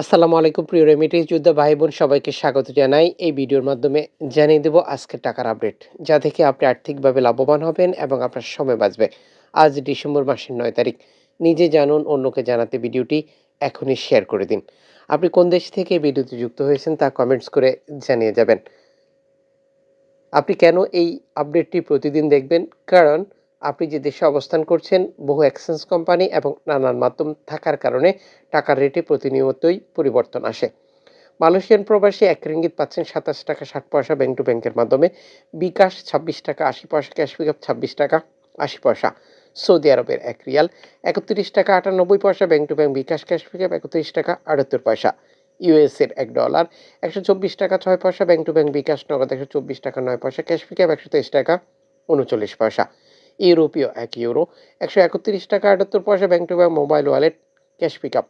আসসালামু আলাইকুম প্রিয় রেমিটেন্স যোদ্ধা ভাই বোন সবাইকে স্বাগত জানাই। এই ভিডিওর মাধ্যমে জানিয়ে দেব আজকের টাকার আপডেট, যা থেকে আপনি আর্থিকভাবে লাভবান হবেন এবং আপনার সময় বাঁচবে। আজ ডিসেম্বর মাসের 9 তারিখ। নিজে জানুন, অন্যকে জানাতে ভিডিওটি এখনই শেয়ার করে দিন। আপনি কোন দেশ থেকে এই ভিডিওতে যুক্ত হয়েছেন তা কমেন্টস করে জানিয়ে যাবেন। আপনি কেন এই আপডেটটি প্রতিদিন দেখবেন? কারণ আপনি যে দেশে অবস্থান করছেন, বহু এক্সচেঞ্জ কোম্পানি এবং নানান মাধ্যম থাকার কারণে টাকার রেটে প্রতিনিয়তই পরিবর্তন আসে। মালয়েশিয়ান প্রবাসী ১ রিঙ্গিত পাচ্ছেন ২৭ টাকা ৬০ পয়সা ব্যাংক টু ব্যাংকের মাধ্যমে। বিকাশ ২৬ টাকা ৮০ পয়সা, ক্যাশ পিকআপ ২৬ টাকা ৮০ পয়সা। সৌদি আরবের ১ রিয়াল ৩১ টাকা ৯৮ পয়সা bank to bank, bKash cash pickup ৩১ টাকা ৭৮ পয়সা। ইউএসের $১ ১২৪ টাকা ৬ পয়সা ব্যাংক টু ব্যাংক, বিকাশ নগদ ১২৪ টাকা ৯ পয়সা, ক্যাশ পিকআপ ১২৩ টাকা ৩৯ পয়সা। ইউরোপীয় ১ ইউরো ১৩১ টাকা ৭৮ পয়সা bank to bank, mobile wallet cash pickup.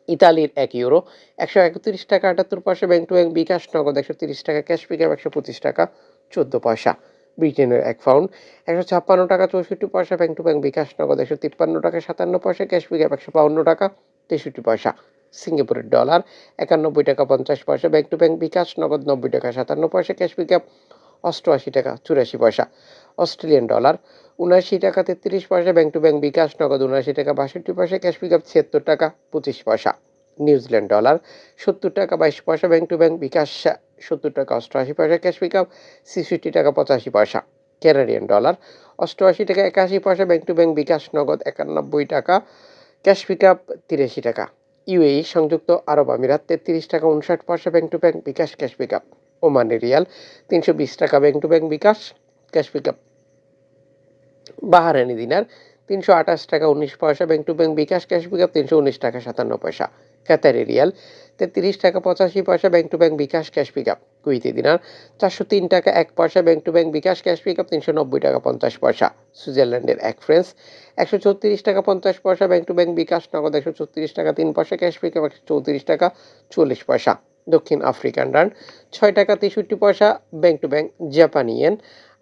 ইতালির ১ ইউরো ১৩১ টাকা ৭৮ পয়সা ব্যাংক টু ব্যাংক, বিকাশ নগদ ১৩০ টাকা, ক্যাশ পিকআপ ১২৫ টাকা ১৪ পয়সা। ব্রিটেনের ১ পাউন্ড ১৫৬ টাকা ৬৪ পয়সা ব্যাংক টু ব্যাংক, বিকাশ নগদ ১৫৩ টাকা ৫৭ পয়সা, ক্যাশ পিকআপ ১৫২ টাকা ৬৩ পয়সা। সিঙ্গাপুরের ডলার ৯১ টাকা ৫০ পয়সা ব্যাংক টু ব্যাংক, বিকাশ নগদ ৯০ টাকা ৫৭ পয়সা, ক্যাশ পিকআপ ৮৮ টাকা ৮৪ পয়সা। অস্ট্রেলিয়ান ডলার ৭৯ টাকা ৩৩ পয়সা ব্যাংক টু ব্যাংক, বিকাশ নগদ ৭৯ টাকা ৬২ পয়সা, ক্যাশ পিকআপ ৭৬ টাকা ২৫ পয়সা। নিউজিল্যান্ড ডলার ৭০ টাকা ২২ পয়সা ব্যাংক টু ব্যাংক, বিকাশ ৭০ টাকা ৮৮ পয়সা, ক্যাশ পিকআপ ৬৬ টাকা ৮৫ পয়সা। ক্যানাডিয়ান ডলার ৮৮ টাকা ৮১ পয়সা ব্যাংক টু ব্যাংক, বিকাশ নগদ ৯১ টাকা, ক্যাশ পিকআপ ৮৩ টাকা। ইউএই সংযুক্ত আরব আমিরাত ৩৩ টাকা ৫৯ পয়সা bank to bank, bKash cash pickup. Omani riyal ৩২০ টাকা bank to bank, bKash cash pickup. Bahraini dinar ৩২৮ টাকা ১৯ পয়সা bank to bank, bKash cash pickup ৩১৯ টাকা ৫৭ পয়সা। কাতারি রিয়াল ৩৩ টাকা ৮৫ পয়সা bank to bank, bKash cash pickup. Kuwaiti dinar ৪০৩ টাকা ১ পয়সা bank to bank, bKash cash pickup ৩৯০ টাকা ৫০ পয়সা। সুইজারল্যান্ডের ১ ফ্রান্স ১৩৪ টাকা ৫০ পয়সা ব্যাংক টু ব্যাংক, বিকাশ নগদ ১৩৪ টাকা ৩ পয়সা, ক্যাশ পিকআপ ১৩৪ টাকা ৪০ পয়সা। দক্ষিণ আফ্রিকান রান্ড ৬ টাকা ৬৩ পয়সা ব্যাংক টু ব্যাংক, জাপানি ইয়েন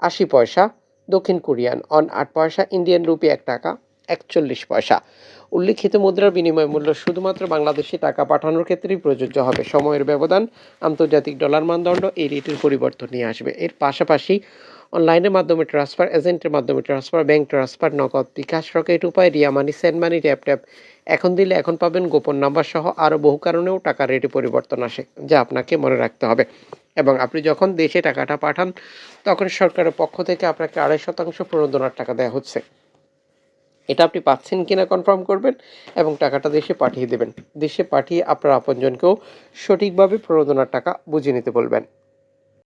৮০ পয়সা, দক্ষিণ কোরিয়ান অন ৮ পয়সা, ইন্ডিয়ান রুপি ১ টাকা ৪১ পয়সা। উল্লিখিত মুদ্রার বিনিময় মূল্য শুধুমাত্র বাংলাদেশে টাকা পাঠানোর ক্ষেত্রেই প্রযোজ্য হবে। সময়ের ব্যবধান, আন্তর্জাতিক ডলার মানদণ্ড এই রেটের পরিবর্তন নিয়ে আসবে। এর পাশাপাশি অনলাইনের মাধ্যমে ট্রান্সফার, এজেন্টের মাধ্যমে ট্রান্সফার, ব্যাংক ট্রান্সফার, নগদ, বিকাশ, রকেট উপায়, রিয়া মানি, সেন্ড মানি, ট্যাপ ট্যাপ, এখন দিলে এখন পাবেন, গোপন নাম্বার সহ আরও বহু কারণেও টাকার রেটে পরিবর্তন আসে, যা আপনাকে মনে রাখতে হবে। এবং আপনি যখন দেশে টাকাটা পাঠান, তখন সরকারের পক্ষ থেকে আপনাকে ২.৫% প্রণোদনার টাকা দেওয়া হচ্ছে। এটা আপনি পাচ্ছেন কিনা কনফার্ম করবেন এবং টাকাটা দেশে পাঠিয়ে দেবেন। দেশে পাঠিয়ে আপনার আপনজনকেও সঠিকভাবে প্রণোদনার টাকা বুঝে নিতে বলবেন।